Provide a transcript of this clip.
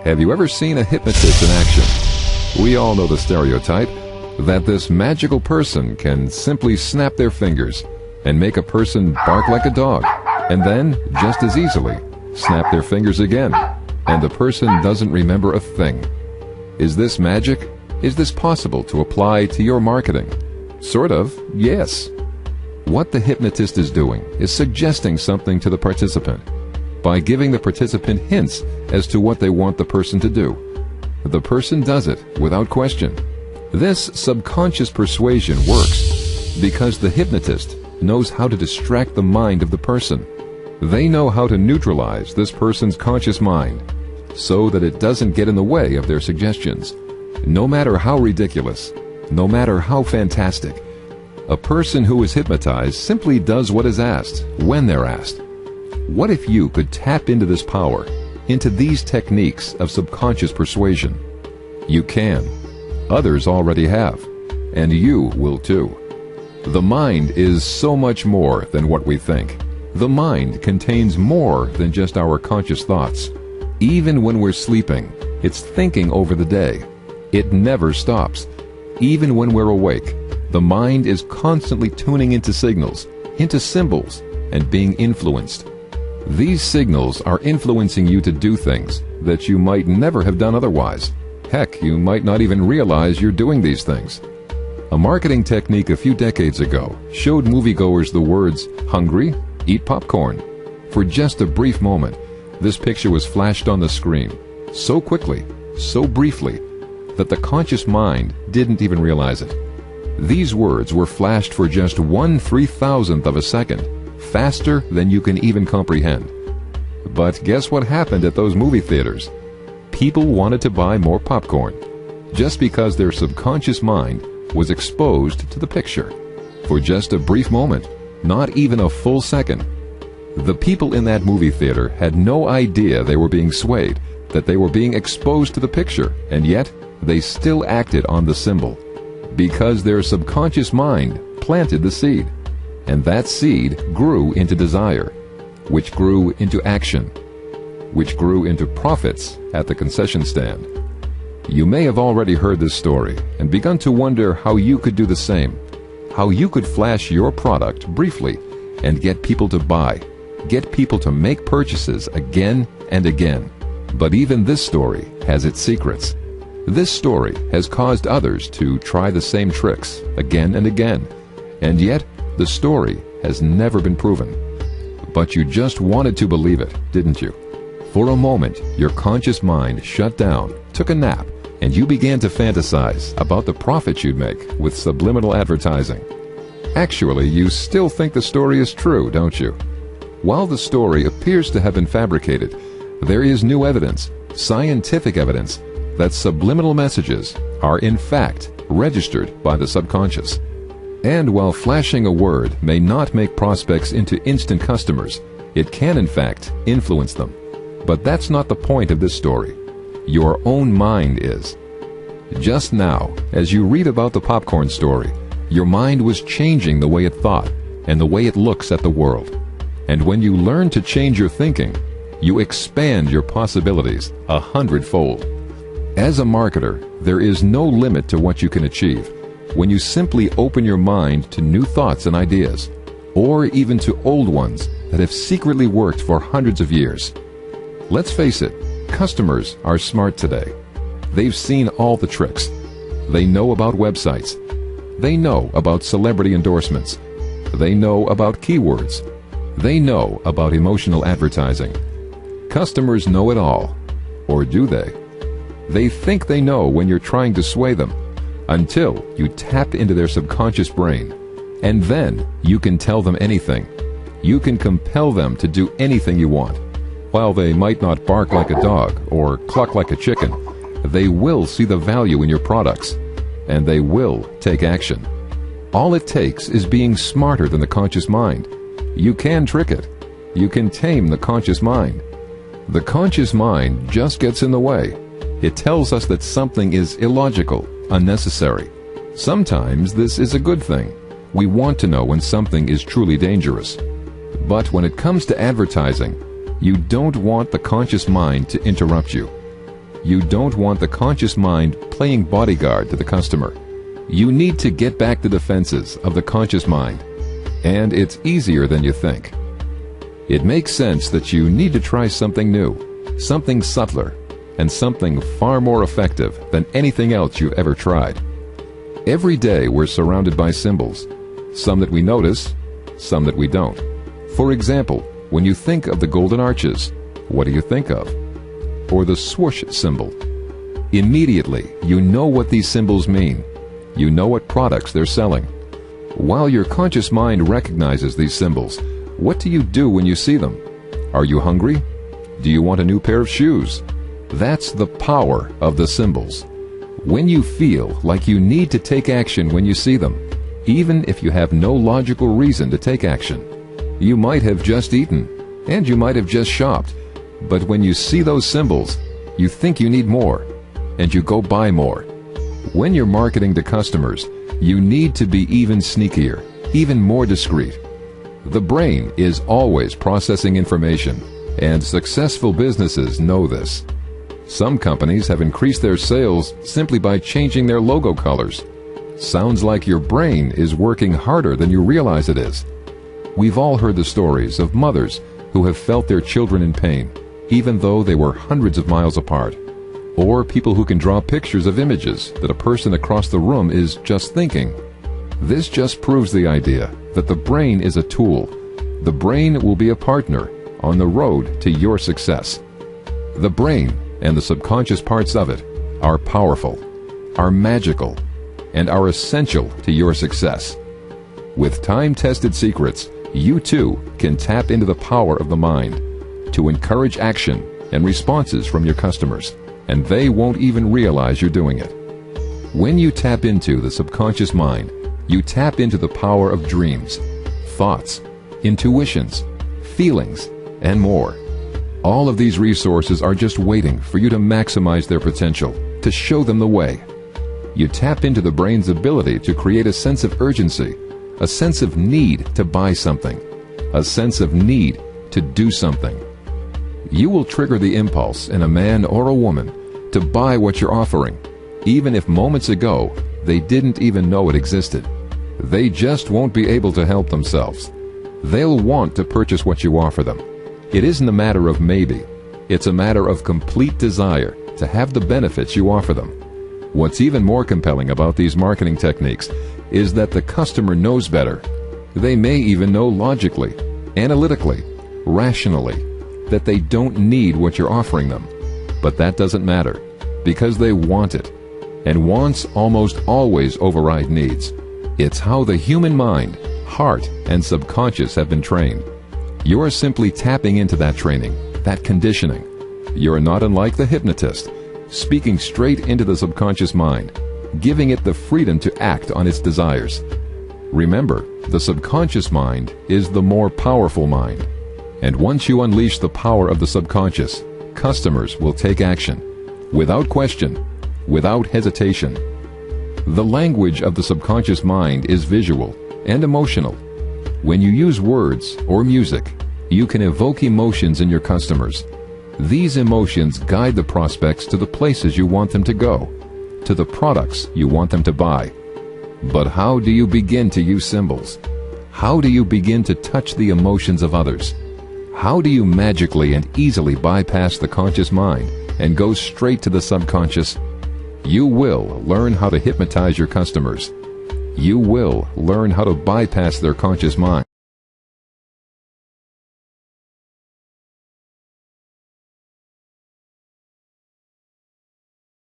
Have you ever seen a hypnotist in action? We all know the stereotype that this magical person can simply snap their fingers and make a person bark like a dog, and then, just as easily, snap their fingers again, and the person doesn't remember a thing. Is this magic? Is this possible to apply to your marketing? Sort of, yes. What the hypnotist is doing is suggesting something to the participant by giving the participant hints as to what they want the person to do. The person does it without question. This subconscious persuasion works because the hypnotist knows how to distract the mind of the person. They know how to neutralize this person's conscious mind so that it doesn't get in the way of their suggestions. No matter how ridiculous, no matter how fantastic, a person who is hypnotized simply does what is asked, when they're asked. What if you could tap into this power, into these techniques of subconscious persuasion? You can. Others already have. And you will too. The mind is so much more than what we think. The mind contains more than just our conscious thoughts. Even when we're sleeping, it's thinking over the day. It never stops. Even when we're awake, the mind is constantly tuning into signals, into symbols, and being influenced. These signals are influencing you to do things that you might never have done otherwise. Heck, you might not even realize you're doing these things. A marketing technique a few decades ago showed moviegoers the words, "Hungry? Eat popcorn." For just a brief moment, this picture was flashed on the screen, so quickly, so briefly, that the conscious mind didn't even realize it. These words were flashed for just 1/3000th of a second, faster than you can even comprehend. But guess what happened at those movie theaters? People wanted to buy more popcorn, just because their subconscious mind was exposed to the picture. For just a brief moment, not even a full second. The people in that movie theater had no idea they were being swayed, that they were being exposed to the picture, and yet they still acted on the symbol, because their subconscious mind planted the seed. And that seed grew into desire, which grew into action, which grew into profits at the concession stand. You may have already heard this story and begun to wonder how you could do the same, how you could flash your product briefly and get people to buy, get people to make purchases again and again. But even this story has its secrets. This story has caused others to try the same tricks again and again, and yet the story has never been proven. But you just wanted to believe it, didn't you? For a moment, your conscious mind shut down, took a nap, and you began to fantasize about the profits you'd make with subliminal advertising. Actually, you still think the story is true, don't you? While the story appears to have been fabricated, there is new evidence, scientific evidence, that subliminal messages are in fact registered by the subconscious. And while flashing a word may not make prospects into instant customers, it can in fact influence them. But that's not the point of this story. Your own mind is. Just now, as you read about the popcorn story, your mind was changing the way it thought and the way it looks at the world. And when you learn to change your thinking, you expand your possibilities 100-fold. As a marketer, there is no limit to what you can achieve when you simply open your mind to new thoughts and ideas, or even to old ones that have secretly worked for hundreds of years. Let's face it, customers are smart today. They've seen all the tricks. They know about websites. They know about celebrity endorsements. They know about keywords. They know about emotional advertising. Customers know it all. Or do they? They think they know when you're trying to sway them, until you tap into their subconscious brain. And then you can tell them anything. You can compel them to do anything you want. While they might not bark like a dog or cluck like a chicken, they will see the value in your products, and they will take action. All it takes is being smarter than the conscious mind. You can trick it. You can tame the conscious mind. The conscious mind just gets in the way. It tells us that something is illogical, unnecessary. Sometimes this is a good thing. We want to know when something is truly dangerous. But when it comes to advertising, you don't want the conscious mind to interrupt you. You don't want the conscious mind playing bodyguard to the customer. You need to get back the defenses of the conscious mind, and it's easier than you think. It makes sense that you need to try something new, something subtler, and something far more effective than anything else you've ever tried. Every day we're surrounded by symbols, some that we notice, some that we don't. For example, when you think of the golden arches, what do you think of? Or the swoosh symbol. Immediately, you know what these symbols mean. You know what products they're selling. While your conscious mind recognizes these symbols, what do you do when you see them? Are you hungry? Do you want a new pair of shoes? That's the power of the symbols. When you feel like you need to take action when you see them, even if you have no logical reason to take action. You might have just eaten, and you might have just shopped, but when you see those symbols, you think you need more, and you go buy more. When you're marketing to customers, you need to be even sneakier, even more discreet. The brain is always processing information, and successful businesses know this. Some companies have increased their sales simply by changing their logo colors. Sounds like your brain is working harder than you realize it is. We've all heard the stories of mothers who have felt their children in pain, even though they were hundreds of miles apart. Or people who can draw pictures of images that a person across the room is just thinking. This just proves the idea that the brain is a tool. The brain will be a partner on the road to your success. The brain and the subconscious parts of it are powerful, are magical, and are essential to your success. With time-tested secrets, you too can tap into the power of the mind to encourage action and responses from your customers, and they won't even realize you're doing it. When you tap into the subconscious mind, you tap into the power of dreams, thoughts, intuitions, feelings, and more. All of these resources are just waiting for you to maximize their potential, to show them the way. You tap into the brain's ability to create a sense of urgency, a sense of need to buy something, a sense of need to do something. You will trigger the impulse in a man or a woman to buy what you're offering, even if moments ago they didn't even know it existed. They just won't be able to help themselves. They'll want to purchase what you offer them. It isn't a matter of maybe. It's a matter of complete desire to have the benefits you offer them. What's even more compelling about these marketing techniques is that the customer knows better. They may even know logically, analytically, rationally, that they don't need what you're offering them. But that doesn't matter, because they want it. And wants almost always override needs. It's how the human mind, heart, and subconscious have been trained. You're simply tapping into that training, that conditioning. You're not unlike the hypnotist, speaking straight into the subconscious mind, giving it the freedom to act on its desires. Remember, the subconscious mind is the more powerful mind. And once you unleash the power of the subconscious, customers will take action, without question, without hesitation. The language of the subconscious mind is visual and emotional. When you use words or music, you can evoke emotions in your customers. These emotions guide the prospects to the places you want them to go, to the products you want them to buy. But how do you begin to use symbols? How do you begin to touch the emotions of others? How do you magically and easily bypass the conscious mind and go straight to the subconscious? You will learn how to hypnotize your customers. You will learn how to bypass their conscious mind.